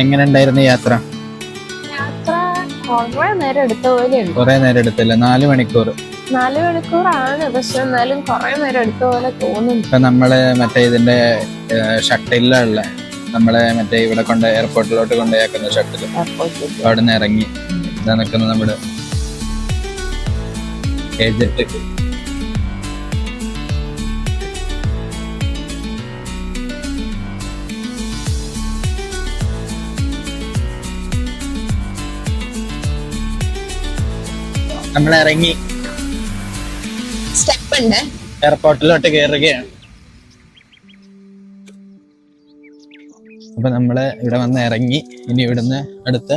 എങ്ങനെ ഉണ്ടായിരുന്നു യാത്ര? കുറെ നേരം എടുത്തില്ല, 4 മണിക്കൂർ. 4 മണിക്കൂറാണ്, പക്ഷെ എന്നാലും കുറെ നേരം എടുത്ത പോലെ തോന്നുന്നു. ഇപ്പൊ നമ്മള് മറ്റേ ഇതിന്റെ ഷട്ടിലുള്ള നമ്മളെ മറ്റേ ഇവിടെ കൊണ്ട് എയർപോർട്ടിലോട്ട് കൊണ്ടുപോയാക്കുന്ന ഷട്ടിൽ അവിടെ നിന്ന് ഇറങ്ങി ഇതാ നിൽക്കുന്നത് നമ്മുടെ ഏജന്റ്. നമ്മളിറങ്ങി സ്റ്റെപ്പ് ഉണ്ട്, എയർപോർട്ടിലോട്ട് കയറുകയാണ്. അപ്പൊ നമ്മള് ഇവിടെ വന്ന് ഇറങ്ങി. ഇനി ഇവിടുന്ന് അടുത്ത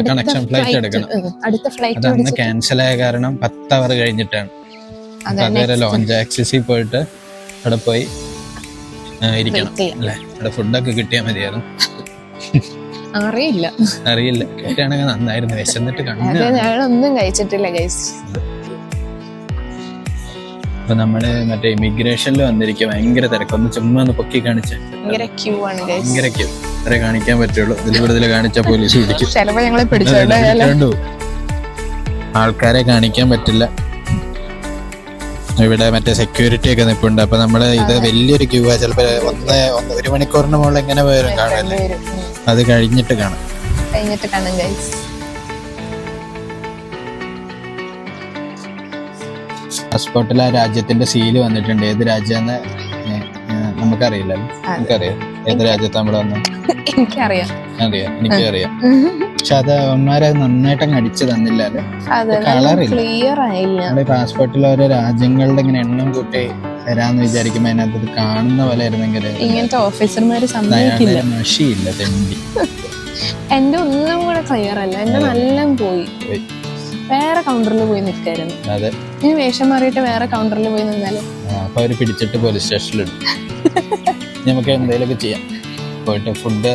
കണക്ഷൻ ഫ്ലൈറ്റ് എടുക്കണം. അതന്ന് ക്യാൻസൽ ആയ കാരണം 10 അവർ കഴിഞ്ഞിട്ടാണ്. അതുവരെ ലോഞ്ച് ആക്സസിൽ പോയിട്ട് അവിടെ പോയി ഇരിക്കണം അല്ലെ? അവിടെ ഫുഡൊക്കെ കിട്ടിയാൽ മതിയായിരുന്നു. അറിയില്ല കിട്ടുകയാണെങ്കിൽ നന്നായിരുന്നു. വിശന്നിട്ട് ഒന്നും കഴിച്ചിട്ടില്ല ഗൈസ്. അപ്പൊ നമ്മള് മറ്റേ ഇമിഗ്രേഷനിൽ വന്നിരിക്കും. ഭയങ്കര തിരക്കൊന്ന് ചുമ്മാ ഒന്ന് പൊക്കി കാണിച്ച ഭയങ്കര ക്യൂ അത്രേ കാണിക്കാൻ പറ്റുള്ളൂ. ഇതിൽ കൂടുതൽ കാണിച്ച പോലീസ് പിടിക്കും. ആൾക്കാരെ കാണിക്കാൻ പറ്റില്ല. ഇവിടെ മറ്റേ സെക്യൂരിറ്റി ഒക്കെ നിൽപ്പുണ്ട്. അപ്പൊ നമ്മള് ഇത് വലിയൊരു ക്യൂ ആ. ചിലപ്പോ 1 മണിക്കൂറിന് മുകളിൽ എങ്ങനെ പോയാലും കാണല്ലേ. അത് കഴിഞ്ഞിട്ട് കാണാം ഗൈസ്. പാസ്പോർട്ടിൽ ആ രാജ്യത്തിന്റെ സീല് വന്നിട്ടുണ്ട്. ഏത് രാജ്യാന്ന് നമുക്കറിയില്ലല്ലോ. നമുക്കറിയാം ഏത് രാജ്യത്ത് നമ്മള് വന്നു. എനിക്കറിയാം, എനിക്കറിയാം. പക്ഷെ അത് അവന്മാരെ നന്നായിട്ട് അങ്ങ് അടിച്ചു തന്നില്ലല്ലോ. കളറില്ല. നമ്മുടെ പാസ്പോർട്ടിൽ ഓരോ രാജ്യങ്ങളുടെ ഇങ്ങനെ എണ്ണം കൂട്ടി തരാന്ന് വിചാരിക്കുമ്പോ അതിനകത്ത് കാണുന്ന പോലെ ആയിരുന്നെങ്കിൽ ഇങ്ങനത്തെ ഓഫീസർമാര് മഷിയില്ല തെണ്ടി. എന്റെ ഒന്നും കൂടെ ക്ലിയർ അല്ല. എന്റെ നല്ല പോയി വേറെ കൗണ്ടറിൽ പോയി നിൽക്കായിരുന്നു. അതെ, ഇനി വേഷം മാറിയിട്ട് വേറെ കൗണ്ടറിൽ പോയി നിന്നാല് അപ്പൊ അവര് പിടിച്ചിട്ട് പോലീസ് സ്റ്റേഷനിലിടും. നമുക്ക് എന്തെങ്കിലുമൊക്കെ ചെയ്യാം. പോയിട്ട് ഫുഡ്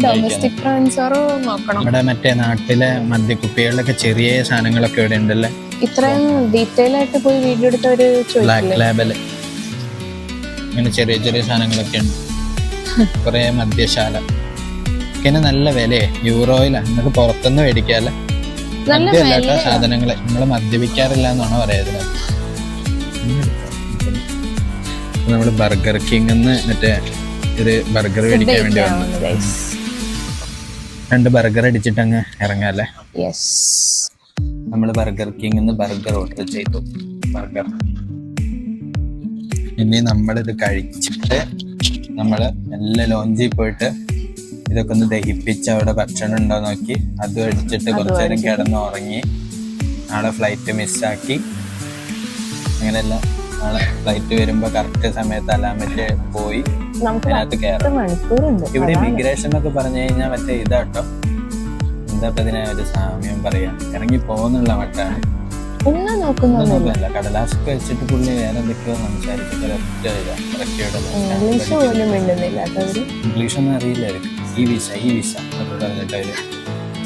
ഡൊമസ്റ്റിക് ട്രാൻസ്ഫർ നോക്കണം. നമ്മുടെ മറ്റേ നാട്ടിലെ മദ്യക്കുപ്പികളിലൊക്കെ ചെറിയ സാധനങ്ങളൊക്കെ ഇവിടെ ഉണ്ടല്ലേ. ഇത്രയും ഡീറ്റെയിൽ ആയിട്ട് പോയി വീഡിയോ എടുത്തവര് ബ്ലാക്ക് ലേബല് അങ്ങനെ ചെറിയ ചെറിയ സാധനങ്ങളൊക്കെ ഉണ്ട്. കുറെ മദ്യശാല പിന്നെ നല്ല വിലയെ യൂറോയിലാണ്. നമുക്ക് പുറത്തുനിന്ന് മേടിക്കാല്ലേ. മദ്യമല്ലാത്ത സാധനങ്ങള് നമ്മള് മദ്യപിക്കാറില്ല എന്നാണ് പറയുന്നത്. നമ്മള് ബർഗർ കിങ് മറ്റേ ഒരു ബർഗർ മേടിക്കാൻ വേണ്ടി വന്നു. 2 ബർഗർ അടിച്ചിട്ട് അങ്ങ് ഇറങ്ങാല്ലേ. നമ്മള് ബർഗർ കിങ് ബർഗർ ഓർഡർ ചെയ്തു. ബർഗർ ഇനി നമ്മളിത് കഴിച്ചിട്ട് നമ്മള് നല്ല ലോഞ്ചിൽ പോയിട്ട് ഇതൊക്കെ ഒന്ന് ദഹിപ്പിച്ച് അവിടെ ഭക്ഷണം ഉണ്ടോ നോക്കി അതും അടിച്ചിട്ട് കുറച്ചു നേരം കിടന്ന് ഉറങ്ങി. നാളെ ഫ്ലൈറ്റ് മിസ്സാക്കി. അങ്ങനെയല്ല, നാളെ ഫ്ലൈറ്റ് വരുമ്പോ കറക്റ്റ് സമയത്ത് അലാമറ്റ് പോയി അതിനകത്ത് കയറാം. ഇവിടെ ഇമിഗ്രേഷൻ ഒക്കെ പറഞ്ഞു കഴിഞ്ഞാൽ മറ്റേ ഇതാട്ടോ, എന്താ ഇതിനെ ഒരു സാമ്യം പറയാ, ഇറങ്ങി പോകുന്നുള്ള മട്ടാണ്. നോക്കുന്നില്ല, കടലാസൊക്കെ വെച്ചിട്ട് പുള്ളി വേറെ എന്തൊക്കെയോ സംസാരിച്ചിട്ട് ഇംഗ്ലീഷൊന്നും അറിയില്ലായിരിക്കും. ഈ വിസ പറഞ്ഞിട്ട് അവര്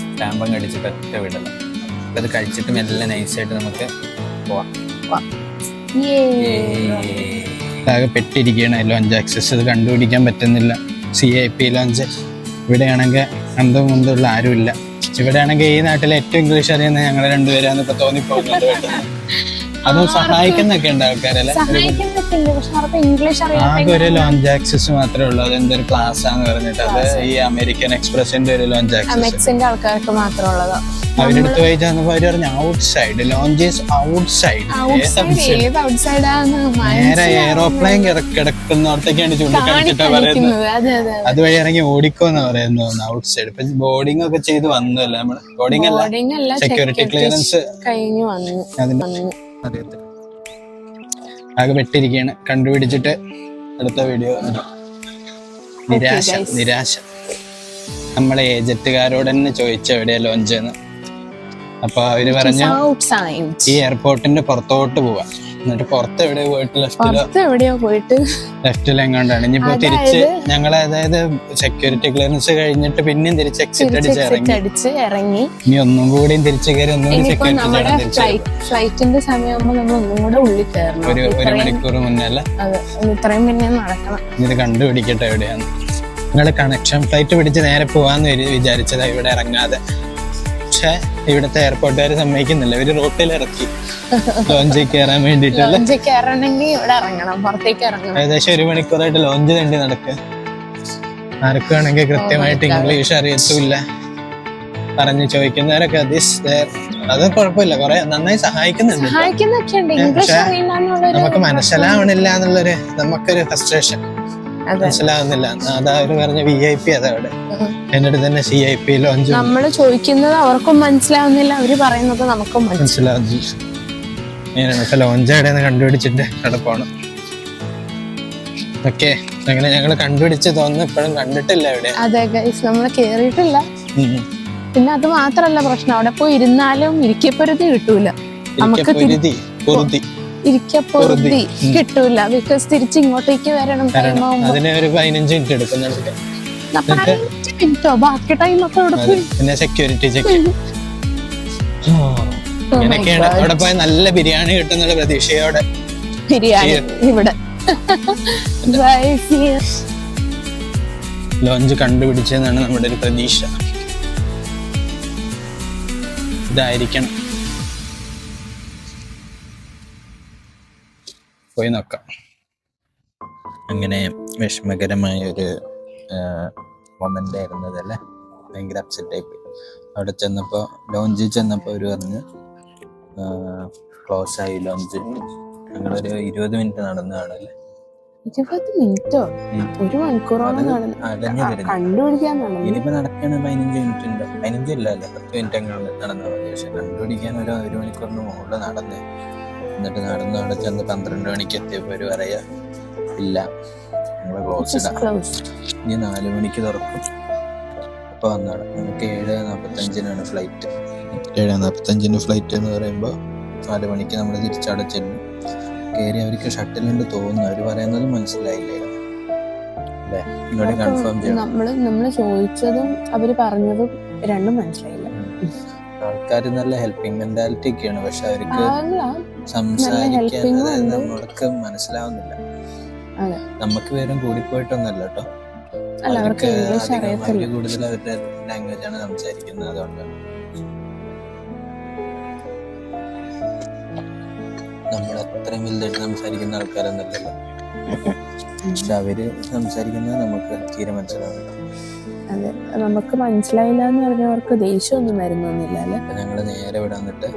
സ്റ്റാമ്പങ്ങ് അടിച്ചിട്ട് ഒറ്റ വിടല. അത് കഴിച്ചിട്ട് മെല്ലെ നൈസായിട്ട് നമുക്ക് പോവാം. ആകെ പെട്ടിരിക്കുകയാണ് ലോഞ്ച് ആക്സസ്. ഇത് കണ്ടുപിടിക്കാൻ പറ്റുന്നില്ല. CIP ലോഞ്ച് ഇവിടെയാണെങ്കിൽ അന്തം മുന്തുള്ള ആരുമില്ല. ഇവിടെയാണെങ്കിൽ ഈ നാട്ടിലെ ഏറ്റവും ഇംഗ്ലീഷ് അറിയുന്ന ഞങ്ങൾ 2 പേരാന്ന് ഇപ്പൊ തോന്നിപ്പോകുന്നുണ്ട്. അതും സഹായിക്കുന്നൊക്കെ ഉണ്ട് ആൾക്കാരല്ലേ. ആകെ ഒരു ലോഞ്ച് ആക്സസ് മാത്രമേ ഉള്ളൂ. അതെന്തൊരു ക്ലാസ് ആന്ന് പറഞ്ഞിട്ട് അത് ഈ അമേരിക്കൻ എക്സ്പ്രസിന്റെ ഒരു ലോഞ്ച് ആക്സസ് ആൾക്കാർക്ക് മാത്രമുള്ളതാ. അവരെടുത്ത് പോയിട്ട് അവര് പറഞ്ഞു out side launch out side. നേരെ എയറോപ്ലെയിൻ കിടക്കുന്നോടത്തേക്കാണ് ചൂണ്ടിക്കാണിച്ചിട്ടാ പറയുന്നത്. അതുവഴി ഇറങ്ങി ഓടിക്കോന്നാ പറയുന്നത് ഔട്ട് സൈഡ്. ഇപ്പൊ ബോർഡിംഗ് ഒക്കെ ചെയ്ത് വന്നല്ലേ നമ്മള്. ബോർഡിംഗ് അല്ല, സെക്യൂരിറ്റി ക്ലിയറൻസ് കഴിഞ്ഞു വന്നു. അതിന്റെ ആകെ വെട്ടിരിക്കുകയാണ്. കണ്ടുപിടിച്ചിട്ട് അടുത്ത വീഡിയോ. നിരാശ നമ്മളെ ഏജന്റുകാരോട് തന്നെ ചോദിച്ച എവിടെയാ ലോഞ്ച് എന്ന്. അപ്പൊ അവര് പറഞ്ഞു ഈ എയർപോർട്ടിന്റെ പുറത്തോട്ട് പോവാ. എന്നിട്ട് പുറത്ത് എവിടെയോ പോയിട്ട് ലെഫ്റ്റിലെങ്ങാണ്ടാണ്. ഇനിയിപ്പോ തിരിച്ച് ഞങ്ങള് അതായത് സെക്യൂരിറ്റി ക്ലിയറൻസ് കഴിഞ്ഞിട്ട് പിന്നെയും തിരിച്ച് എക്സിറ്റ് അടിച്ച് ഇറങ്ങി. ഇനി ഒന്നും കൂടി തിരിച്ചു കയറി ഫ്ലൈറ്റിന്റെ സമയമാകുമ്പോ നമ്മൾ ഒന്നും കൂടെ ഉള്ളിൽ കയറണം. 1 മണിക്കൂർ മുന്നേ അല്ല, ഇത്രയും പിന്നെ നടക്കണം. ഇത് കണ്ടുപിടിക്കട്ടെ എവിടെയാണ്. നിങ്ങൾ കണക്ഷൻ ഫ്ലൈറ്റ് പിടിച്ച് നേരെ പോവാന്ന് വിചാരിച്ചതാ ഇവിടെ ഇറങ്ങാതെ. പക്ഷെ ഇവിടുത്തെ എയർപോർട്ടുകാർ സമ്മതിക്കുന്നില്ല, ഇവര് റോട്ടിൽ ഇറക്കി ലോഞ്ചിൽ കയറാൻ വേണ്ടിട്ടുള്ള. ലോഞ്ചിൽ കയറണമെങ്കിൽ ഇവിടെ ഇറങ്ങണം, പുറത്തേക്ക് ഇറങ്ങണം. ഏകദേശം 1 മണിക്കൂറായിട്ട് ലോഞ്ച് തണ്ടി നടക്കുക. ആർക്കാണെങ്കിൽ കൃത്യമായിട്ട് ഇംഗ്ലീഷ് അറിയത്തില്ല, പറഞ്ഞു ചോദിക്കുന്നവരൊക്കെ അത് കുഴപ്പമില്ല, കുറെ നന്നായി സഹായിക്കുന്നുണ്ട്. നമുക്ക് മനസ്സിലാവണില്ല എന്നുള്ളൊരു നമുക്കൊരു ഫ്രസ്ട്രേഷൻ, മനസ്സിലാവുന്നില്ല. അതാ അവര് പറഞ്ഞ VIP അതവിടെ എന്നിട്ട് തന്നെ CIP ലോഞ്ച്. നമ്മള് ചോദിക്കുന്നത് അവർക്കും മനസ്സിലാവുന്നില്ല, അവര് പറയുന്നത് നമുക്കും മനസ്സിലാവുന്നില്ല. അങ്ങനെയാണ് ഇപ്പൊ ലോഞ്ച് എവിടെയെന്ന് കണ്ടുപിടിച്ചിട്ട് അവിടെ പോണം. ഓക്കെ, അങ്ങനെ ഞങ്ങള് കണ്ടുപിടിച്ച് തോന്നുന്നു, ഇപ്പോഴും കണ്ടിട്ടില്ല എവിടെ. അതെ ഗൈസ്, നമ്മള് കേറിയിട്ടില്ല. പിന്നെ അത് മാത്രല്ല പ്രശ്നം, അവിടെ പോയി ഇരുന്നാലും ഇരിക്കപ്പൊരുതി കിട്ടൂല, നമുക്ക് ഇരിക്കപ്പൊരുതി കിട്ടൂല. ബിക്കോസ് തിരിച്ച് ഇങ്ങോട്ടേക്ക് വരണം, അതിന് ഒരു 15 മിനിറ്റ് എടുക്കുന്നുണ്ട്. 15 മിനിറ്റോ? ബാക്കി ടൈം ഒക്കെ അവിടെ പോയി. പിന്നെ സെക്യൂരിറ്റി ചെക്ക്. അങ്ങനെയൊക്കെയാണ്. അവിടെ പോയി നല്ല ബിരിയാണി കിട്ടുന്നുള്ള പ്രതീക്ഷയോടെ ബിരിയാണി ഇവിടെ ലോഞ്ച് കണ്ടുപിടിച്ചെന്നാണ് നമ്മുടെ ഒരു പ്രതീക്ഷ. ഇതായിരിക്കണം, പോയി നോക്കാം. അങ്ങനെ വിഷമകരമായ ഒരു മൊമെന്റ് ആയിരുന്നതല്ലേ, ഭയങ്കര അപ്സെറ്റ് ആയിപ്പോയി. അവിടെ ചെന്നപ്പോൾ, ലോഞ്ചിൽ ചെന്നപ്പോൾ അവർ പറഞ്ഞ് ക്ലോസ് ആയി ലോഞ്ച്. ഞങ്ങളൊരു 20 മിനിറ്റ് നടന്നു കാണല്ലേ. 20 മിനിറ്റോ? 1 മണിക്കൂറോളം കണ്ടുപിടിക്കാൻ ഇനിയിപ്പോ നടക്കണ 15 മിനിറ്റ് ഉണ്ട്. 15 ഇല്ലല്ലോ, 10 മിനിറ്റ് എങ്ങനെ നടന്നാൽ മതി. പക്ഷെ കണ്ടുപിടിക്കാൻ ഒരു മണിക്കൂറിന് മുകളിൽ നടന്നേ. എന്നിട്ട് നടന്ന് അവിടെ ചെന്ന് 12 മണിക്ക് എത്തിയപ്പോൾ ഒരു പറയാ ഇല്ല, ഞങ്ങള് ക്ലോസ്ഡാ, ഇനി 4 മണിക്ക് തുറക്കും. അപ്പൊ വന്നാണ് നമുക്ക് 7:45 ഫ്ലൈറ്റ്. 7:45 ഫ്ലൈറ്റ് എന്ന് പറയുമ്പോൾ 4 മണിക്ക് നമ്മൾ തിരിച്ചവിടെ ചെല്ലും. കയറി അവർക്ക് ഷട്ടിലുണ്ട് തോന്നുന്നു, അവര് പറയുന്നത് മനസ്സിലായില്ലായിരുന്നു. കൺഫേം ചെയ്യണം. നമ്മള് ചോദിച്ചതും അവര് പറഞ്ഞതും രണ്ടും മനസ്സിലായില്ല. ആൾക്കാർ നല്ല ഹെൽപ്പിംഗ് മെന്റാലിറ്റി ഒക്കെയാണ്, പക്ഷെ അവർക്ക് സംസാരിക്കാൻ അതായത് നമ്മൾക്ക് മനസ്സിലാവുന്നില്ല. നമുക്ക് പേരും കൂടിപ്പോയിട്ടൊന്നല്ല കേട്ടോ, അവർക്ക് കൂടുതൽ അവരുടെ ലാംഗ്വേജ് ആണ് സംസാരിക്കുന്നത്. അതുകൊണ്ടാണ് നമ്മൾ അത്രയും വലുതായിട്ട് സംസാരിക്കുന്ന ആൾക്കാരൊന്നല്ലല്ലോ, പക്ഷെ അവര് സംസാരിക്കുന്നത് നമുക്ക് തീരെ മനസ്സിലാവില്ല. അതെ, നമുക്ക് മനസ്സിലായില്ല എന്ന് പറഞ്ഞവർക്ക് ദേഷ്യമൊന്നും വരുന്നൊന്നുമില്ല അല്ലെ. ഞങ്ങള് നേരെ ഇവിടെ വന്നിട്ട്,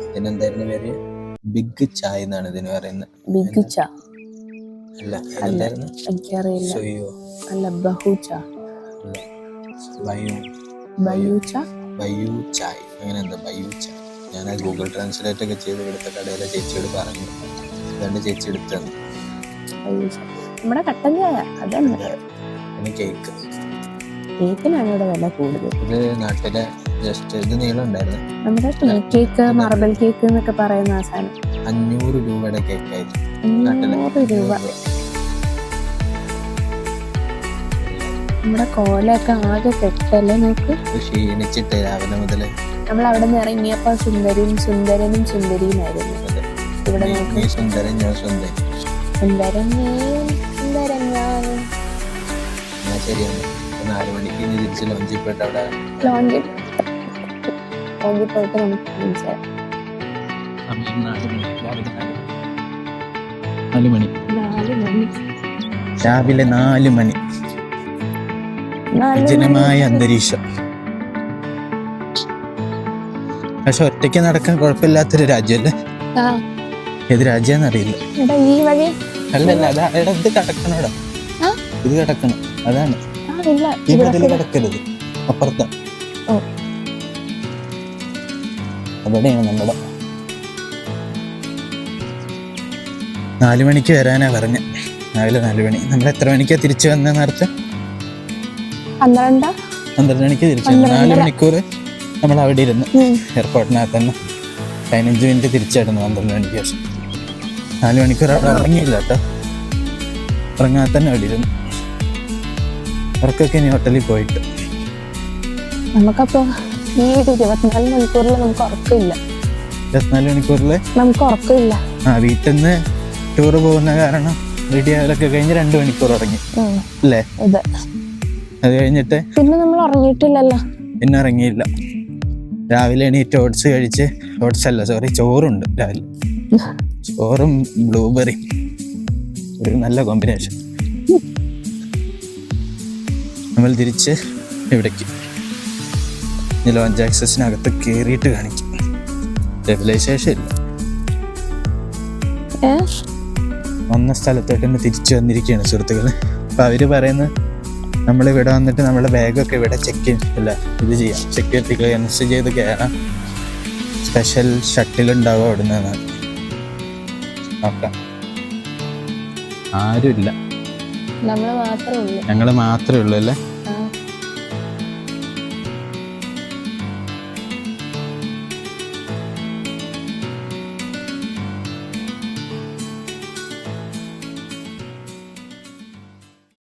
ഇതിനെന്തായിരുന്നു പേര്? ബിഗ് ചായ് എന്നാണ് ഇതിന് പറയുന്നത്. ബിഗ് ചാ അല്ല, എന്തായിരുന്നു? എനിക്കറിയില്ല. അല്ല, ബഹുച, ബയു ചായ്, അങ്ങനെ എന്താ ബയു ചായ്. ഞാൻ ഗൂഗിൾ ട്രാൻസ്ലേറ്റ് ഒക്കെ ചെയ്ത് ഇവിടുത്തെ കടയിലെ ചേച്ചിയോട് പറഞ്ഞു, അതുകൊണ്ട് ചേച്ചി എടുത്തത്. നമ്മുടെ കട്ടൻ ചായ അതന്നെ. പിന്നെ കേക്കിനാണ് ഇവിടെ വില കൂടുതൽ. ഇത് നാട്ടിലെ ജസ്റ്റ് ഇത് നീളം ഉണ്ടായിരുന്നു. നമ്മുടെ ടീ കേക്ക്, മാർബിൾ കേക്ക് എന്നൊക്കെ പറയുന്ന ആ സാധനം 500 രൂപയുടെ കേക്കായിരുന്നു. 500 രൂപ. നമ്മുടെ കോലൊക്കെ ആകെ കെട്ടല്ലേ നോക്ക്. ക്ഷീണിച്ചിട്ട് രാവിലെ മുതല് നമ്മൾ അവിടെ നിന്ന് ഇറങ്ങിയപ്പോ സുന്ദരനും സുന്ദരിയുമായിരുന്നു. ഇവിടെ നോക്ക്, സുന്ദരൻ ഞാൻ സുന്ദരി, സുന്ദരൻ ഞാനും. ശരിയാണ്. 4 മണിക്ക് ഇനി തിരിച്ച് ലോഞ്ചിൽ പോയിട്ട് അവിടെ ലോഞ്ചിൽ പോയിട്ട് നമുക്ക് കാണിച്ചാൽ 4 മണി രാവിലെ 4 മണി. വിജനമായ അന്തരീക്ഷം. പക്ഷെ ഒറ്റയ്ക്ക് നടക്കാൻ കുഴപ്പമില്ലാത്തൊരു രാജ്യമല്ലേ. ഏത് രാജ്യാന്ന് അറിയില്ല. അല്ലല്ല, അതാ ഇത് കിടക്കണോടാ, ഇത് കിടക്കണം. അതാണ് ഈ ബദല് കിടക്കരുത്, അപ്പുറത്ത്. അവിടെയാണ് നമ്മുടെ 4 മണിക്ക് വരാനാ പറഞ്ഞ. രാവിലെ 4 മണി. നമ്മൾ എത്ര മണിക്കാ തിരിച്ചു വന്ന നേരത്തെ? 12 മണിക്ക് തിരിച്ചു. 4 മണിക്കൂർ നമ്മൾ അവിടെ ഇരുന്ന് എയർപോർട്ടിനകത്ത് തന്നെ. 15 മിനിറ്റ് തിരിച്ചായിരുന്നു 12 മണിക്ക് ശേഷം. 4 മണിക്കൂർ അവിടെ ഉറങ്ങിയില്ല കേട്ടോ, ഉറങ്ങാതെ തന്നെ അവിടെ ഇരുന്നു. അവർക്കൊക്കെ ഇനി ഹോട്ടലിൽ പോയിട്ട് നമുക്കപ്പോ ഈ 24 മണിക്കൂറിൽ നമുക്ക് ഉറക്കമില്ല. 24 മണിക്കൂറില് നമുക്ക് ഉറക്കമില്ല. വീട്ടിൽ നിന്ന് ടൂറ് പോകുന്ന കാരണം റെഡി ആവലൊക്കെ കഴിഞ്ഞ് 2 മണിക്കൂർ ഉറങ്ങി അല്ലേ. അത് കഴിഞ്ഞിട്ട് പിന്നെ നമ്മൾ ഉറങ്ങിയിട്ടില്ലല്ലോ. പിന്നെ ഇറങ്ങിയില്ല. രാവിലെ എണീറ്റ് ഓട്സ് കഴിച്ച്, ഓട്സ് അല്ല സോറി, ചോറുണ്ട് രാവിലെ. ചോറും ബ്ലൂബെറി, ഒരു നല്ല കോമ്പിനേഷൻ. നമ്മൾ തിരിച്ച് ഇവിടേക്ക് ലോഞ്ച് ആക്സസിനകത്ത് കയറിയിട്ട് കാണിക്കും. സ്റ്റെബിലൈസേഷൻ ഇല്ല. ഒന്ന സ്ഥലത്തോട്ട് തന്നെ തിരിച്ചു വന്നിരിക്കുകയാണ് സുഹൃത്തുക്കള്. അപ്പം അവർ പറയുന്നത് നമ്മളിവിടെ വന്നിട്ട് നമ്മളെ ബാഗൊക്കെ ഇവിടെ ചെക്ക് ഇല്ല ഇത് ചെയ്യാം, സെക്യൂരിറ്റി ക്ലിയറൻസ് ചെയ്ത് കയറാം. സ്പെഷ്യൽ ഷട്ടിലുണ്ടാവും അവിടെ നിന്ന്. നോക്കാം. ആരുമില്ല, നമ്മൾ മാത്രമേ ഉള്ളൂ. ഞങ്ങൾ മാത്രമേ ഉള്ളൂ അല്ലേ.